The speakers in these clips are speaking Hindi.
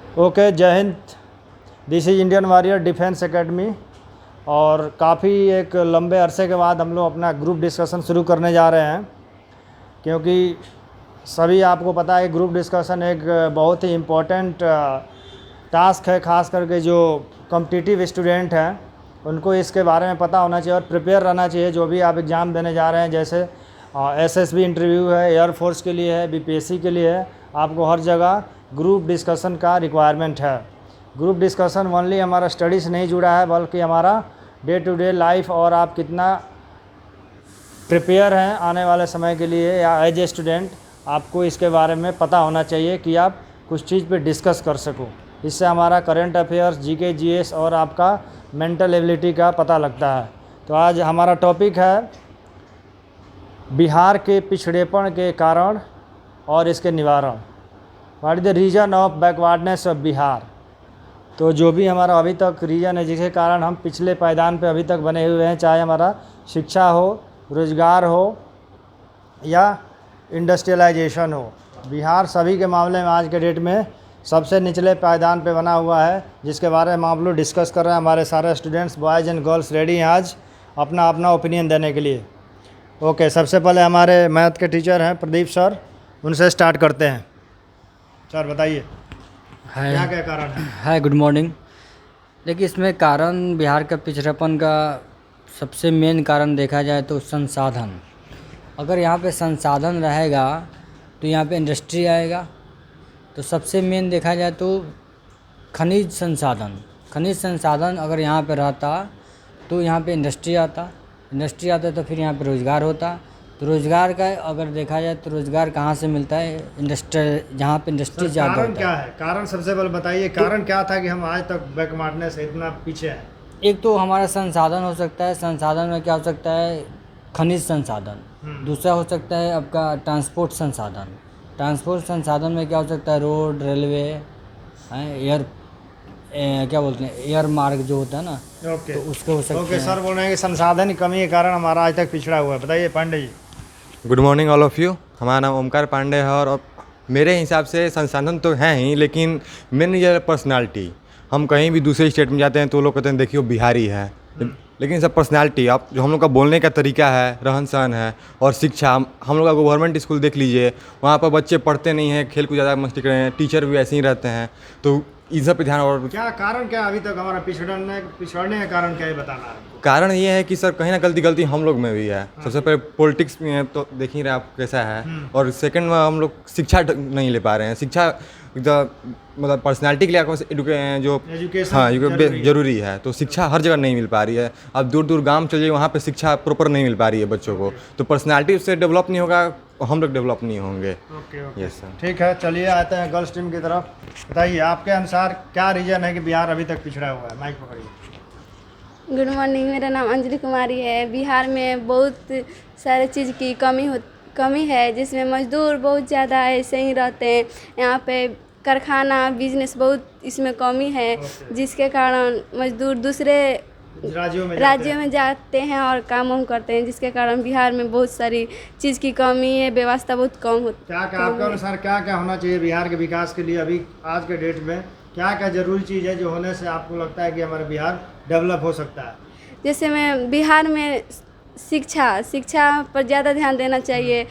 ओके, जय Hind. This is Indian warrior defence academy. और काफ़ी एक लंबे अरसे के बाद हम लोग अपना ग्रुप डिस्कशन शुरू करने जा रहे हैं, क्योंकि सभी आपको पता है ग्रुप डिस्कशन एक बहुत ही इम्पोर्टेंट टास्क है। ख़ास करके जो कॉम्पिटिटिव स्टूडेंट हैं उनको इसके बारे में पता होना चाहिए और प्रिपेयर रहना चाहिए। जो भी आप एग्ज़ाम देने जा रहे हैं, जैसे एसएसबी इंटरव्यू है, एयरफोर्स के लिए है, बीपीएससी के लिए है, आपको हर जगह ग्रुप डिस्कशन का रिक्वायरमेंट है। ग्रुप डिस्कशन ओनली हमारा स्टडी से नहीं जुड़ा है, बल्कि हमारा डे टू डे लाइफ और आप कितना प्रिपेयर हैं आने वाले समय के लिए या एज ए स्टूडेंट, आपको इसके बारे में पता होना चाहिए कि आप कुछ चीज़ पे डिस्कस कर सको। इससे हमारा करंट अफेयर्स, जीके, जीएस और आपका मेंटल एबिलिटी का पता लगता है। तो आज हमारा टॉपिक है बिहार के पिछड़ेपन के कारण और इसके निवारण। What is the reason of backwardness of Bihar. तो जो भी हमारा अभी तक रीजन है जिसके कारण हम पिछले पायदान पे अभी तक बने हुए हैं, चाहे हमारा शिक्षा हो, रोज़गार हो या इंडस्ट्रियलाइजेशन हो, बिहार सभी के मामले में आज के डेट में सबसे निचले पायदान पे बना हुआ है, जिसके बारे में हम लोग डिस्कस कर रहे हैं। हमारे सारे students, boys and girls ready हैं आज अपना अपना ओपिनियन देने के लिए। ओके, सबसे पहले हमारे मैथ के टीचर हैं प्रदीप सर, उनसे स्टार्ट करते हैं। सर बताइए क्या क्या कारण है। हाय, गुड मॉर्निंग। देखिए, इसमें कारण बिहार का पिछड़ापन का सबसे मेन कारण देखा जाए तो संसाधन। अगर यहाँ पे संसाधन रहेगा तो यहाँ पे इंडस्ट्री आएगा। तो सबसे मेन देखा जाए तो खनिज संसाधन अगर यहाँ पे रहता तो यहाँ पे इंडस्ट्री आता तो फिर यहाँ पे रोज़गार होता। तो रोज़गार का अगर देखा जाए तो रोज़गार कहाँ से मिलता है? इंडस्ट्री, जहाँ पे इंडस्ट्री ज़्यादा होता है। कारण क्या है? कारण सबसे पहले बताइए, कारण क्या था कि हम आज तक बैकवर्डनेस से इतना पीछे हैं? एक तो हमारा संसाधन हो सकता है। संसाधन में क्या हो सकता है? खनिज संसाधन। दूसरा हो सकता है आपका ट्रांसपोर्ट संसाधन में क्या हो सकता है? रोड, रेलवे, एयर, क्या बोलते हैं, एयर मार्ग जो होता है ना, ओके, तो उसके हो सकते हैं। ओके, सर बोल रहे हैं कि संसाधन की कमी के कारण हमारा आज तक पिछड़ा हुआ है। बताइए Pandey ji. Good morning all of you. हमारा नाम ओमकार पांडे है और मेरे हिसाब से संसाधन तो हैं ही, लेकिन मेन ये पर्सनालिटी। हम कहीं भी दूसरे स्टेट में जाते हैं तो लोग कहते हैं देखिए वो बिहारी है, लेकिन सब पर्सनालिटी, आप जो हम लोग का बोलने का तरीका है, रहन सहन है और शिक्षा। हम लोग का गवर्नमेंट स्कूल देख लीजिए, वहाँ पर बच्चे पढ़ते नहीं हैं, खेल कूद ज़्यादा मस्ती कर रहे हैं, टीचर भी ऐसे ही रहते हैं। तो इस सब पे ध्यान। और क्या कारण क्या अभी तक हमारा पिछड़ने का कारण क्या है, बताना है? कारण ये है कि सर कहीं ना गलती हम लोग में भी है। सबसे पहले पॉलिटिक्स में तो देख ही रहे आप कैसा है, और सेकंड में हम लोग शिक्षा नहीं ले पा रहे हैं। शिक्षा मतलब पर्सनालिटी के लिए आपको एजुकेशन हाँ जरूरी है, तो शिक्षा हर जगह नहीं मिल पा रही है। अब दूर दूर गांव चलिए, वहाँ पे शिक्षा प्रॉपर नहीं मिल पा रही है बच्चों को। तो पर्सनालिटी उससे डेवलप नहीं होगा, हम लोग डेवलप नहीं होंगे। Okay, yes sir. ठीक है, चलिए आते हैं गर्ल्स टीम की तरफ। बताइए आपके अनुसार क्या रीजन है कि बिहार अभी तक पिछड़ा हुआ है? माइक पकड़िए। गुड मॉर्निंग, मेरा नाम अंजलि कुमारी है। बिहार में बहुत सारे चीज़ की कमी है, जिसमें मजदूर बहुत ज़्यादा ऐसे ही रहते हैं। यहाँ पे कारखाना, बिजनेस बहुत इसमें कमी है, जिसके कारण मजदूर दूसरे राज्यों में जाते हैं और काम वाम करते हैं, जिसके कारण बिहार में बहुत सारी चीज़ की कमी है, व्यवस्था बहुत कम होती है। क्या आपके अनुसार क्या क्या होना चाहिए बिहार के विकास के लिए? अभी आज के डेट में क्या क्या जरूरी चीज़ है जो होने से आपको लगता है कि हमारा बिहार डेवलप हो सकता है? जैसे मैं बिहार में शिक्षा पर ज़्यादा ध्यान देना चाहिए।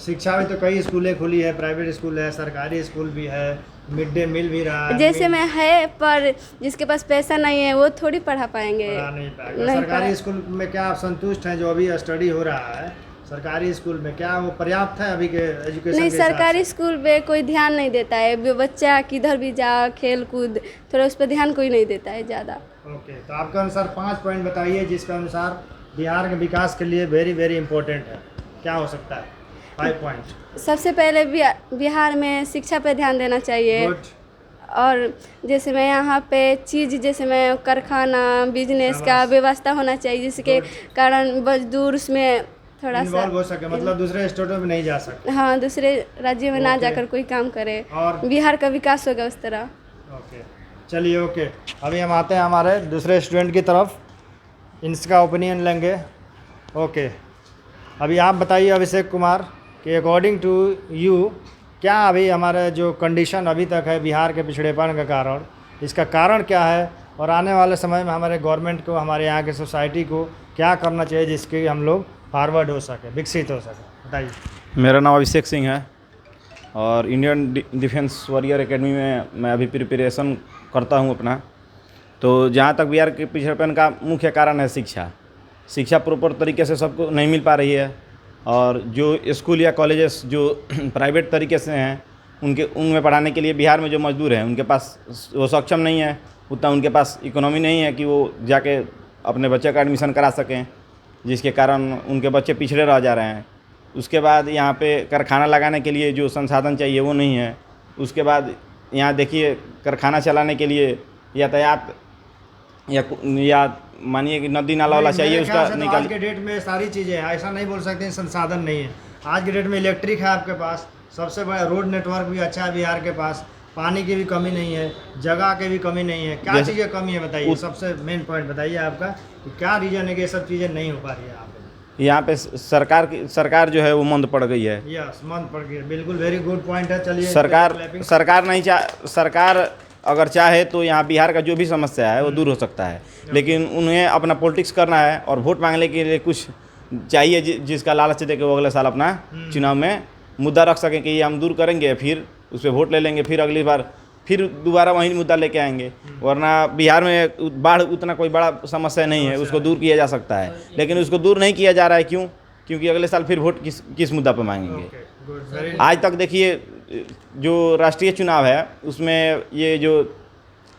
शिक्षा में तो कई स्कूलें खुली है, प्राइवेट स्कूल है, सरकारी स्कूल भी है, मिड डे मील भी रहा है। जैसे में है, पर जिसके पास पैसा नहीं है वो थोड़ी पढ़ा पाएंगे। नहीं पाएगा। सरकारी स्कूल में क्या आप संतुष्ट हैं? जो अभी स्टडी हो रहा है सरकारी स्कूल में, क्या वो पर्याप्त है अभी के एजुकेशन? नहीं, सरकारी स्कूल पे कोई ध्यान नहीं देता है। बच्चा किधर भी जा, खेल कूद, थोड़ा उस पर ध्यान कोई नहीं देता है ज़्यादा। ओके, तो आपके अनुसार 5 पॉइंट बताइए जिसके अनुसार बिहार के विकास के लिए वेरी वेरी इंपॉर्टेंट है। क्या हो सकता है 5 पॉइंट? सबसे पहले बिहार में शिक्षा पे ध्यान देना चाहिए। और जैसे मैं यहाँ पे चीज़, जैसे मैं कारखाना, बिजनेस का व्यवस्था होना चाहिए, जिसके कारण मजदूर उसमें थोड़ा सा हो सके, मतलब दूसरे स्टेटों में नहीं जा सकते। हाँ, दूसरे राज्यों में ना जाकर कोई काम करे और बिहार का विकास होगा उस तरह। ओके, चलिए, ओके, अभी हम आते हैं हमारे दूसरे स्टूडेंट की तरफ, इनका ओपिनियन लेंगे। ओके, अभी आप बताइए अभिषेक कुमार कि अकॉर्डिंग टू यू क्या अभी हमारे जो कंडीशन अभी तक है बिहार के पिछड़ेपन का कारण, इसका कारण क्या है और आने वाले समय में हमारे गवर्नमेंट को, हमारे यहाँ की सोसाइटी को क्या करना चाहिए जिसके हम लोग फॉरवर्ड हो सके, विकसित हो सके, बताइए। मेरा नाम अभिषेक सिंह है और इंडियन डिफेंस वॉरियर एकेडमी में मैं अभी प्रिपरेशन करता हूँ अपना। तो जहाँ तक बिहार के पिछड़ेपन का मुख्य कारण है शिक्षा प्रॉपर तरीके से सबको नहीं मिल पा रही है और जो स्कूल या कॉलेजेस जो प्राइवेट तरीके से हैं उनमें पढ़ाने के लिए बिहार में जो मजदूर हैं उनके पास वो सक्षम नहीं है, उतना उनके पास इकोनॉमी नहीं है कि वो जाके अपने बच्चे का एडमिशन करा सकें, जिसके कारण उनके बच्चे पिछड़े रह जा रहे हैं। उसके बाद यहाँ पे कारखाना लगाने के लिए जो संसाधन चाहिए वो नहीं है। उसके बाद यहाँ देखिए कारखाना चलाने के लिए यातायात या मानिए कि नदी नाला वाला चाहिए, उसका आज के डेट में सारी चीज़ें हैं, ऐसा नहीं बोल सकते संसाधन नहीं है। आज के डेट में इलेक्ट्रिक है आपके पास, सबसे बड़ा रोड नेटवर्क भी अच्छा है बिहार के पास, पानी की भी कमी नहीं है, जगह की भी कमी नहीं है। क्या चीज़ें कमी है बताइए, सबसे मेन पॉइंट बताइए आपका कि क्या रीजन है कि ये सब चीज़ें नहीं हो पा रही है यहाँ पे सरकार जो है वो मंद पड़ गई है। यस, मंद पड़ गई है, बिल्कुल वेरी गुड पॉइंट है। चलिए, सरकार अगर चाहे तो यहाँ बिहार का जो भी समस्या है वो दूर हो सकता है, लेकिन उन्हें अपना पॉलिटिक्स करना है और वोट मांगने के लिए कुछ चाहिए जिसका लालच दे के वो अगले साल अपना चुनाव में मुद्दा रख सकें कि ये हम दूर करेंगे, फिर उस पर वोट ले लेंगे, फिर अगली बार फिर दोबारा वही मुद्दा लेके आएंगे। वरना बिहार में बाढ़ उतना कोई बड़ा समस्या नहीं है, उसको दूर किया जा सकता है, लेकिन उसको दूर नहीं किया जा रहा है। क्यों? क्योंकि अगले साल फिर वोट किस मुद्दा पर मांगेंगे। आज तक देखिए जो राष्ट्रीय चुनाव है उसमें ये जो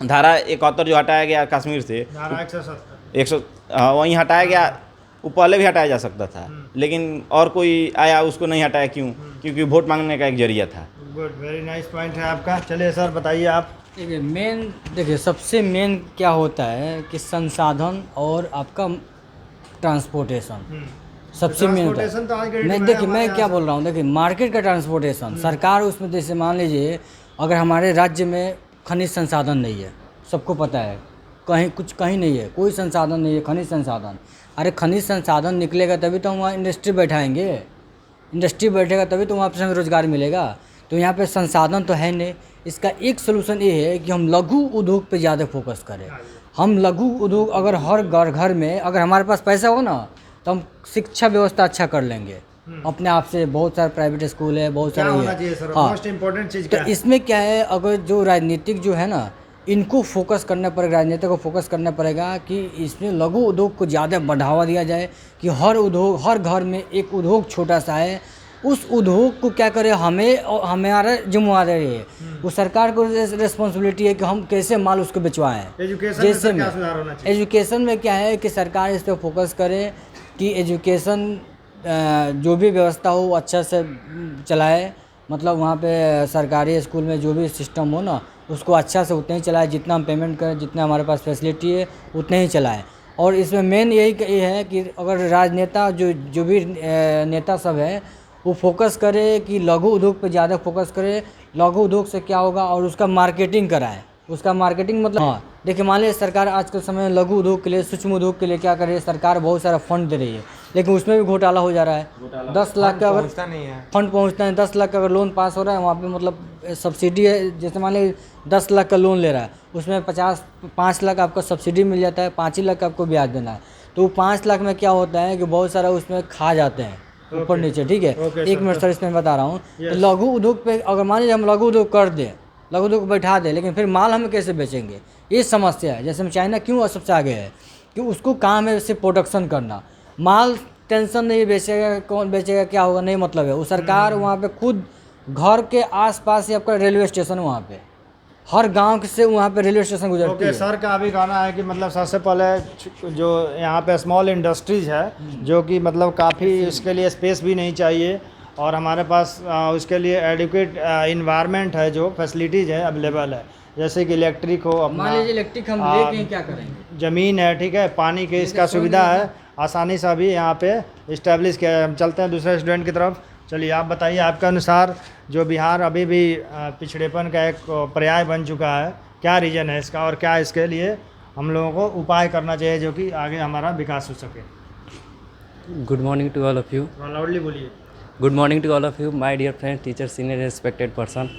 धारा 71 जो हटाया गया कश्मीर से, धारा 170 वहीं हटाया गया, वो पहले भी हटाया जा सकता था, लेकिन और कोई आया उसको नहीं हटाया। क्यों? क्योंकि वोट मांगने का एक जरिया था। गुड, वेरी नाइस पॉइंट है आपका। चलिए सर बताइए आप। देखिए सबसे मेन क्या होता है कि संसाधन और आपका ट्रांसपोर्टेशन सबसे मेन होता है। तो आज के मैं देखिए मैं क्या बोल रहा हूँ, देखिए मार्केट का ट्रांसपोर्टेशन सरकार उसमें, जैसे मान लीजिए अगर हमारे राज्य में खनिज संसाधन नहीं है, सबको पता है, कहीं नहीं है, कोई संसाधन नहीं है, खनिज संसाधन। अरे खनिज संसाधन निकलेगा तभी तो हम वहाँ इंडस्ट्री बैठाएंगे, इंडस्ट्री बैठेगा तभी तो वहाँ पर हमें रोज़गार मिलेगा। तो यहाँ पे संसाधन तो है नहीं। इसका एक सलूशन ये है कि हम लघु उद्योग पे ज़्यादा फोकस करें। हम लघु उद्योग अगर हर घर में अगर हमारे पास पैसा हो ना तो हम शिक्षा व्यवस्था अच्छा कर लेंगे अपने आप से। बहुत सारे प्राइवेट स्कूल है, बहुत सारे मोस्ट इम्पोर्टेंट चीज़ तो इसमें क्या है, अगर जो राजनीतिक जो है ना इनको फोकस करना पड़ेगा, राजनीति को फोकस करना पड़ेगा कि इसमें लघु उद्योग को ज़्यादा बढ़ावा दिया जाए कि हर उद्योग, हर घर में एक उद्योग छोटा सा है, उस उद्योग को क्या करें, हमारा जिम्मेवारी है, वो सरकार को रिस्पॉन्सिबिलिटी है कि हम कैसे माल उसको बेचवाएं। जैसे में एजुकेशन में क्या है कि सरकार इस पर फोकस करे कि एजुकेशन जो भी व्यवस्था हो वो अच्छा से चलाए। मतलब वहाँ पे सरकारी स्कूल में जो भी सिस्टम हो ना उसको अच्छा से उतना ही चलाए, जितना हम पेमेंट करें, जितना हमारे पास फैसिलिटी है उतने ही चलाएं। और इसमें मेन यही है कि अगर राजनेता जो भी नेता सब है वो फोकस करे कि लघु उद्योग पे ज़्यादा फोकस करे। लघु उद्योग से क्या होगा और उसका मार्केटिंग कराए, उसका मार्केटिंग मतलब हाँ देखिए मान लीजिए सरकार आज के समय में लघु उद्योग के लिए, सूक्ष्म उद्योग के लिए क्या कर रही है, सरकार बहुत सारा फंड दे रही है, लेकिन उसमें भी घोटाला हो जा रहा है। 10 लाख का अगर फंड पहुंचता है, 10 लाख का अगर लोन पास हो रहा है वहाँ पे मतलब सब्सिडी है, जैसे मान लीजिए 10 लाख का लोन ले रहा है उसमें 5 लाख आपको सब्सिडी मिल जाता है, 5 ही लाख आपको ब्याज देना है। तो 5 लाख में क्या होता है कि बहुत सारा उसमें खा जाते हैं ऊपर नीचे। ठीक है, एक मिनट सर इसमें बता रहा हूँ। तो लघु उद्योग पे अगर मान लीजिए हम लघु उद्योग कर दें, लघु उद्योग बैठा दें, लेकिन फिर माल हम कैसे बेचेंगे, ये समस्या है। जैसे हम चाइना क्यों सबसे आगे है कि उसको काम है सिर्फ प्रोडक्शन करना, माल टेंशन नहीं, बेचेगा कौन बेचेगा क्या होगा नहीं मतलब है। वो सरकार वहाँ पे खुद घर के आसपास ही आपका रेलवे स्टेशन है, वहाँ पे हर गांव से वहाँ पे रेलवे स्टेशन गुजरती है। सर का अभी कहना है कि मतलब सबसे पहले जो यहाँ पे स्मॉल इंडस्ट्रीज है जो कि मतलब काफ़ी उसके लिए स्पेस भी नहीं चाहिए और हमारे पास उसके लिए एडिक्वेट इन्वायरमेंट है, जो फैसिलिटीज़ है अवेलेबल है, जैसे कि इलेक्ट्रिक हो, मान लीजिए इलेक्ट्रिक हम लेके क्या करेंगे, ज़मीन है, ठीक है, पानी की इसका सुविधा है, आसानी से अभी यहाँ पे इस्टेब्लिश किया है। हम चलते हैं दूसरे स्टूडेंट की तरफ। चलिए आप बताइए, आपके अनुसार जो बिहार अभी भी पिछड़ेपन का एक पर्याय बन चुका है, क्या रीज़न है इसका और क्या इसके लिए हम लोगों को उपाय करना चाहिए जो कि आगे हमारा विकास हो सके। Good morning to all of you. Loudly बोलिए। Good morning to all of you, my dear friends, teachers, senior respected person.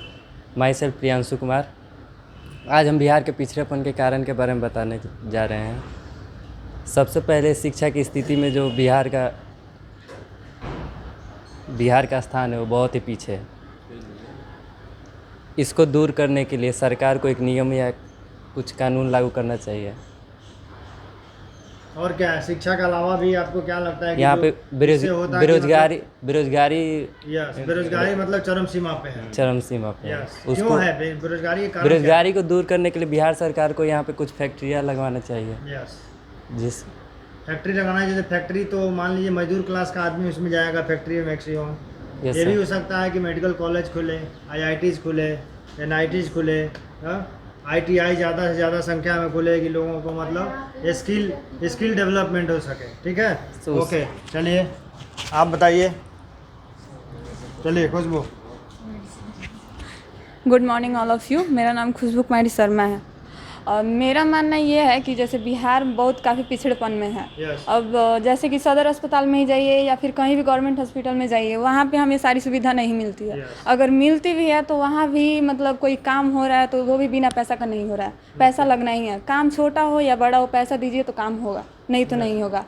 Myself Priyanshu Kumar. आज हम बिहार के पिछड़ेपन के कारण के बारे में बताने जा रहे हैं. सबसे पहले शिक्षा की स्थिति में जो बिहार का स्थान है वो बहुत ही पीछे है. इसको दूर करने के लिए सरकार को एक नियम या कुछ कानून लागू करना चाहिए. और क्या है, शिक्षा के अलावा भी आपको क्या लगता है कि यहाँ पे बेरोजगारी बेरोजगारी मतलब चरम सीमा पे है? चरम सीमा पे है. क्यों है बेरोजगारी के कारण? बेरोजगारी को दूर करने के लिए बिहार सरकार को यहाँ पे कुछ फैक्ट्रियाँ लगवाना चाहिए. जिस फैक्ट्री लगाना है, जैसे फैक्ट्री तो मान लीजिए मजदूर क्लास का आदमी उसमें जाएगा फैक्ट्री में मैक्सिमम. ये भी हो सकता है कि मेडिकल कॉलेज खुले, IITs खुले, NITs खुले, ITI ज़्यादा से ज़्यादा संख्या में खुले कि लोगों को मतलब स्किल डेवलपमेंट हो सके. ठीक है, ओके. चलिए आप बताइए. चलिए Khushboo. Good morning all of you. मेरा नाम खुशबू कुमारी शर्मा है. मेरा मानना ये है कि जैसे बिहार बहुत काफ़ी पिछड़ेपन में है. अब जैसे कि सदर अस्पताल में ही जाइए या फिर कहीं भी गवर्नमेंट हॉस्पिटल में जाइए, वहाँ पे हमें सारी सुविधा नहीं मिलती है. अगर मिलती भी है तो वहाँ भी मतलब कोई काम हो रहा है तो वो भी बिना पैसा का नहीं हो रहा है. पैसा लगना ही है. काम छोटा हो या बड़ा हो, पैसा दीजिए तो काम होगा, नहीं तो नहीं होगा.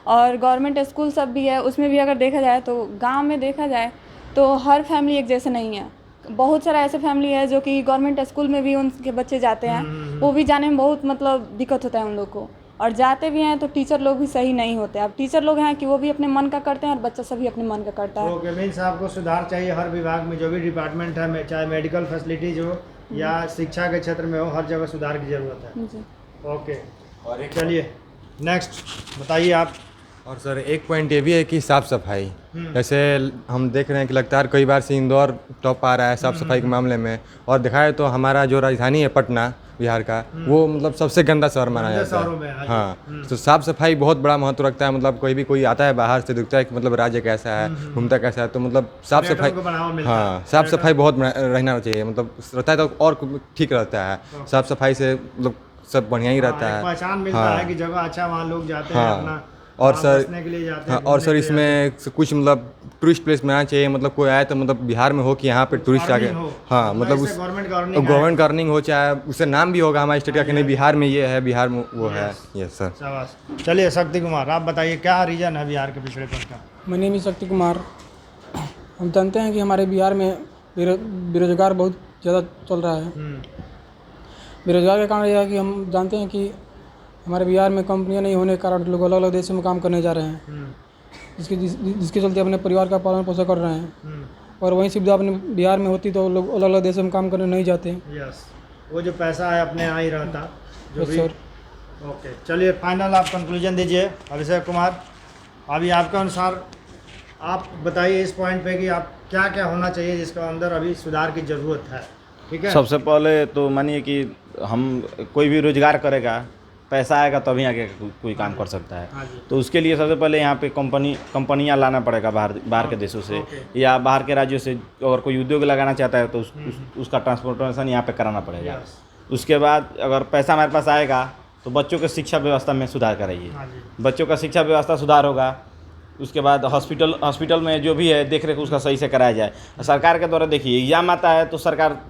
और गवर्नमेंट स्कूल सब भी है, उसमें भी अगर देखा जाए तो गाँव में देखा जाए तो हर फैमिली एक जैसे नहीं है. बहुत सारा ऐसे फैमिली है जो कि गवर्नमेंट स्कूल में भी उनके बच्चे जाते हैं, वो भी जाने में बहुत मतलब दिक्कत होता है उन लोग को. और जाते भी हैं तो टीचर लोग भी सही नहीं होते. अब टीचर लोग हैं कि वो भी अपने मन का करते हैं और बच्चा सभी अपने मन का करता है. ओके, मीन्स आपको सुधार चाहिए हर विभाग में, जो भी डिपार्टमेंट है, चाहे मेडिकल फैसिलिटीज हो या शिक्षा के क्षेत्र में हो, हर जगह सुधार की ज़रूरत है. ओके, और चलिए नेक्स्ट बताइए आप. और सर एक पॉइंट ये भी है कि साफ़ सफाई, जैसे हम देख रहे हैं कि लगातार कई बार से इंदौर टॉप आ रहा है साफ़ सफाई के मामले में. और देखा है तो हमारा जो राजधानी है पटना बिहार का, वो मतलब सबसे गंदा शहर माना जाता है. हाँ, तो साफ़ सफाई बहुत बड़ा महत्व रखता है. मतलब कोई आता है बाहर से, दिखता है कि मतलब राज्य कैसा है, घूमता कैसा है, तो मतलब साफ़ सफाई, हाँ साफ़ सफाई बहुत रहना चाहिए. मतलब रहता है तो और ठीक रहता है. साफ़ सफाई से मतलब सब बढ़िया ही रहता है. पहचान मिलता है कि जगह अच्छा, वहाँ लोग जाते हैं अपना और सर के लिए जाते हैं. और सर इसमें कुछ मतलब टूरिस्ट प्लेस बनाना चाहिए. मतलब कोई आए तो मतलब बिहार में हो कि यहाँ पे टूरिस्ट आके, हाँ मतलब उस गवर्नमेंट गार्डनिंग हो, चाहे उससे नाम भी होगा हमारे स्टेट का कि नहीं बिहार में ये है, बिहार में वो है. Yes sir. शाबाश. चलिए शक्ति कुमार आप बताइए क्या रीज़न है बिहार के पिछड़ेपन का? मेरा नाम शक्ति कुमार. हम जानते हैं कि हमारे बिहार में बेरोजगार बहुत ज़्यादा चल रहा है. बेरोजगार का कारण यह है कि हम जानते हैं कि हमारे बिहार में कंपनियां नहीं होने के कारण लोग अलग अलग देशों में काम करने जा रहे हैं, जिसके चलते अपने परिवार का पालन पोषण कर रहे हैं. और वहीं सुविधा अपने बिहार में होती तो लोग अलग अलग देशों में काम करने नहीं जाते. यस, वो जो पैसा है अपने यहाँ ही रहता जो भी. सर. ओके, चलिए फाइनल आप कंक्लूजन दीजिए अभिषेक कुमार. अभी आपके अनुसार आप बताइए इस पॉइंट पे कि आप क्या क्या होना चाहिए जिसका अंदर अभी सुधार की ज़रूरत है. ठीक है, सबसे पहले तो मानिए कि हम कोई भी रोजगार करेगा, पैसा आएगा तभी आगे कोई काम कर सकता है. तो उसके लिए सबसे पहले यहाँ पे कंपनियाँ लाना पड़ेगा बाहर के देशों से या बाहर के राज्यों से. अगर कोई उद्योग लगाना चाहता है तो उसका ट्रांसपोर्टेशन यहाँ पे कराना पड़ेगा. उसके बाद अगर पैसा हमारे पास आएगा तो बच्चों के शिक्षा व्यवस्था में सुधार कराइए. बच्चों का शिक्षा व्यवस्था सुधार होगा. उसके बाद हॉस्पिटल में जो भी है देख रेख उसका सही से कराया जाए. सरकार के द्वारा देखिए एग्ज़ाम आता है तो सरकार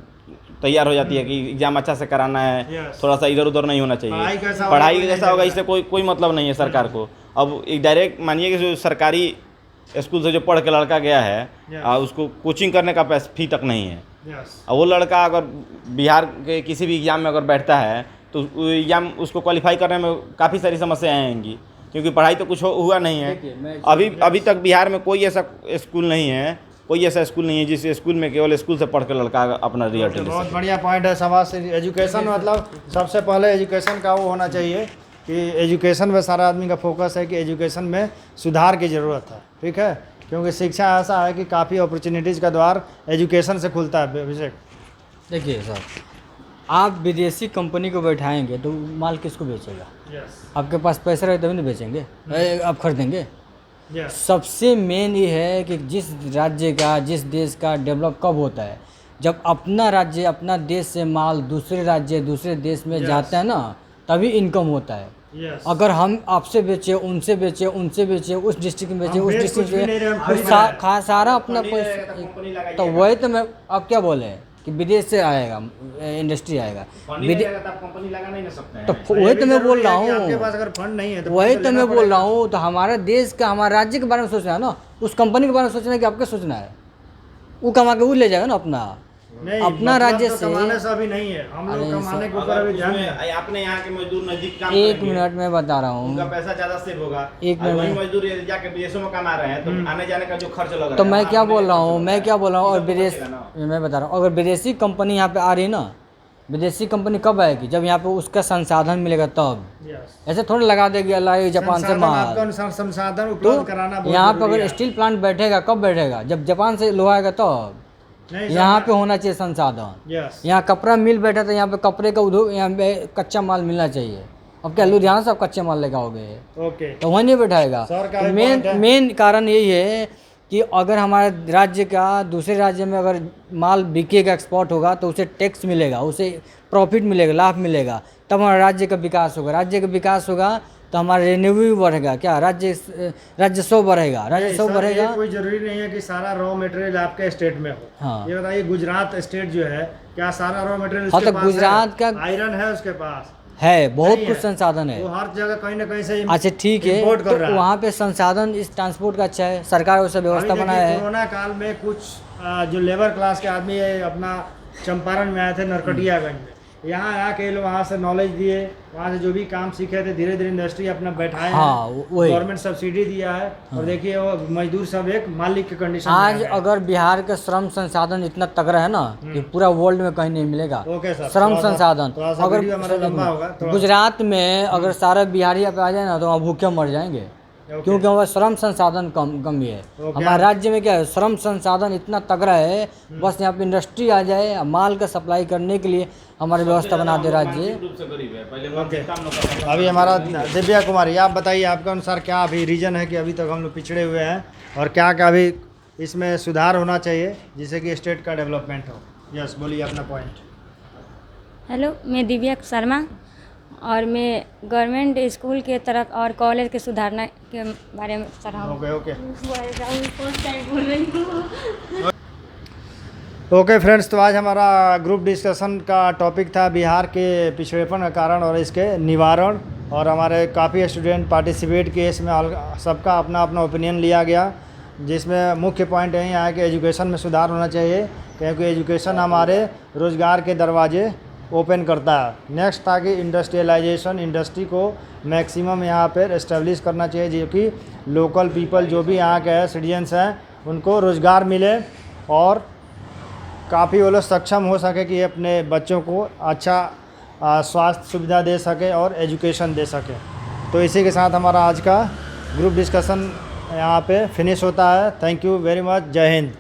तैयार हो जाती है कि एग्जाम अच्छा से कराना है, थोड़ा सा इधर उधर नहीं होना चाहिए. पढ़ाई कैसा होगा इससे कोई मतलब नहीं है सरकार को. अब एक डायरेक्ट मानिए कि जो सरकारी स्कूल से जो पढ़ के लड़का गया है उसको कोचिंग करने का फी तक नहीं है. और वो लड़का अगर बिहार के किसी भी एग्ज़ाम में अगर बैठता है तो एग्ज़ाम उसको क्वालिफाई करने में काफ़ी सारी समस्याएँ आएंगी, क्योंकि पढ़ाई तो कुछ हुआ नहीं है. अभी तक बिहार में कोई ऐसा स्कूल नहीं है, जिस स्कूल में केवल स्कूल से पढ़ के लड़का अपना रिजल्ट. बहुत बढ़िया पॉइंट है. शाबाश. एजुकेशन मतलब सबसे पहले एजुकेशन का वो होना चाहिए कि एजुकेशन में सारा आदमी का फोकस है कि एजुकेशन में सुधार की ज़रूरत है. ठीक है, क्योंकि शिक्षा ऐसा है कि काफ़ी अपॉर्चुनिटीज़ का द्वार एजुकेशन से खुलता है. अभिषेक देखिए सर, आप विदेशी कंपनी को बैठाएंगे तो माल किसको बेचेगा? आपके पास पैसा रहे तभी नहीं बेचेंगे, आप खरीदेंगे. सबसे मेन ये है कि जिस राज्य का, जिस देश का डेवलप कब होता है, जब अपना राज्य, अपना देश से माल दूसरे राज्य, दूसरे देश में जाता है ना, तभी इनकम होता है. Yes. अगर हम आपसे बेचे, उनसे बेचे, उनसे बेचे, उस डिस्ट्रिक्ट में बेचे, हम उस बेच डिस्ट्रिक्ट कुछ भी नहीं रहे, हम में खरीद रहे हैं। सारा अपना कंपनी रहेगा तो कंपनी पैसा। लगाइएगा। तो वही तो मैं अब क्या बोले कि विदेश से आएगा, इंडस्ट्री आएगा फंड विदेश। रहेगा तो आप कंपनी लगा नहीं ना सकते हैं। तो वही तो मैं बोल रहा ये भी जरूरी है कि आपके पास हूँ, अगर फंड नहीं है तो वही फंड तो लेना मैं बोल रहा पड़ेगा। हूँ। तो हमारे देश का, हमारे राज्य के बारे में सोचना है ना, उस कंपनी के बारे में सोचना है कि आपके सोचना है। वो कमा के वो ले जाएगा ना अपना, नहीं, अपना मतलब राज्य तो से। कमाने से अभी नहीं है, हम लोग अरे कमाने के ऊपर अगर अभी ध्यान उसमें है। आपने यहाँ के मजदूर नजदीक काम एक करेंगे, मिनट में बता रहा उनका हूँ। पैसा ज्यादा सेव होगा। एक और वही मिनट। मजदूर ये जाके विदेशों में कमा रहे हैं तो आने जाने का जो खर्च लग रहा है, तो मैं वहाँ क्या अपने बोल रहा खर्च हूँ, लग मैं रहा क्या है। बोल रहा हूँ, और ये सब तो विदेश, बचेगा ना। मैं बता रहा हूँ, अगर विदेशी कंपनी यहाँ पे आ रही ना, विदेशी कंपनी कब आएगी? जब यहाँ पे उसका संसाधन मिलेगा तब। Yes. ऐसे थोड़ा लगा देगी अल्लाह जापान से संसाधन आपको माल। अनुसार संसाधन तो उपलब्ध कराना बहुत यहाँ पे जरूरी अगर है। स्टील प्लांट बैठेगा, कब बैठेगा? जब जापान से लोहा आएगा तब। नहीं, यहाँ पे होना चाहिए संसाधन। यस, यहाँ कपड़ा मिल बैठा, तो यहाँ पे कपड़े का उद्योग, यहाँ पे कच्चा माल मिलना चाहिए। अब क्या लुधियाना से आप कच्चे माल लेके आओगे? ओके। तो वहीं नहीं बैठाएगा। सर का तो भी मेन point है। मेन कारण यही है कि अगर हमारे राज्य का दूसरे राज्य में अगर माल बिकेगा, एक्सपोर्ट होगा, तो उसे टैक्स मिलेगा, उसे प्रॉफिट मिलेगा, लाभ मिलेगा, तब हमारे राज्य का विकास होगा। राज्य का विकास होगा तो हमारा रेवेन्यू भी बढ़ेगा, क्या राजस्व बढ़ेगा, राजस्व सर, बढ़ेगा। ये कोई जरूरी नहीं है कि सारा रॉ मटेरियल आपके स्टेट में हो। हाँ। ये बताइए, गुजरात स्टेट जो है, क्या सारा रॉ मटेरियल हाँ, उसके तो पास गुजरात है? का- आयरन है उसके पास, है, बहुत नहीं कुछ है। संसाधन है। वो हर जगह कहीं ना कहीं से अच्छा ठीक है, import कर तो रहा है। वहाँ पे संसाधन इस ट्रांसपोर्ट का अच्छा है, सरकार वैसा अभी व्यवस्था देखिए, बनाया है। कोरोना काल में कुछ जो लेबर क्लास के आदमी है अपना चंपारण में आए थे, नरकटियागंज में, यहाँ आके लोग वहाँ से नॉलेज दिए, वहाँ से जो भी काम सीखे थे, धीरे धीरे इंडस्ट्री अपना बैठाए हाँ, हैं। वही। गवर्नमेंट सब्सिडी दिया है और देखिए वो मजदूर सब एक मालिक के कंडीशन में आज आ गए। अगर बिहार का श्रम संसाधन इतना तगड़ा है ना कि पूरा वर्ल्ड में कहीं नहीं मिलेगा। ओके सर, श्रम थोड़ा सा- संसाधन थोड़ा सा वीडियो हमारा लंबा होगा, अगर थोड़ा- गुजरात में अगर सारा बिहारी यहाँ पे आ जाए ना, तो वहाँ भूखे मर जाएंगे, क्योंकि वहाँ श्रम संसाधन कमी है। हमारे राज्य में क्या है, श्रम संसाधन इतना तगड़ा है, बस यहाँ पे इंडस्ट्री आ जाए, माल का सप्लाई करने के लिए हमारी व्यवस्था बना दे राज्य। मानसिक रूप से गरीब है, पहले मानसिक काम लोग करते हैं। अभी हमारा दिव्या कुमारी, आप बताइए आपके अनुसार क्या अभी रीजन है कि अभी तक हम लोग पिछड़े हुए हैं, और क्या क्या अभी इसमें सुधार होना चाहिए जिससे कि स्टेट का डेवलपमेंट हो। यस, बोलिए अपना पॉइंट। हेलो, मैं दिव्या शर्मा, और मैं गवर्नमेंट स्कूल के तरफ और कॉलेज के सुधारना के बारे में सराहना ओके ओके ओके फ्रेंड्स, तो आज हमारा ग्रुप डिस्कशन का टॉपिक था बिहार के पिछड़ेपन का कारण और इसके निवारण, और हमारे काफ़ी स्टूडेंट पार्टिसिपेट किए इसमें, सबका अपना अपना ओपिनियन लिया गया, जिसमें मुख्य पॉइंट यही आया कि एजुकेशन में सुधार होना चाहिए, क्योंकि एजुकेशन हमारे रोज़गार के दरवाजे ओपन करता है। नेक्स्ट था कि इंडस्ट्रियलाइजेशन, इंडस्ट्री को मैक्सिमम यहाँ पर इस्टेब्लिश करना चाहिए, जो कि लोकल पीपल जो भी यहाँ के सिटीजन्स हैं उनको रोज़गार मिले और काफ़ी वो लोग सक्षम हो सके कि अपने बच्चों को अच्छा स्वास्थ्य सुविधा दे सके और एजुकेशन दे सके। तो इसी के साथ हमारा आज का ग्रुप डिस्कशन यहाँ पे फिनिश होता है। Thank you very much. जय हिंद।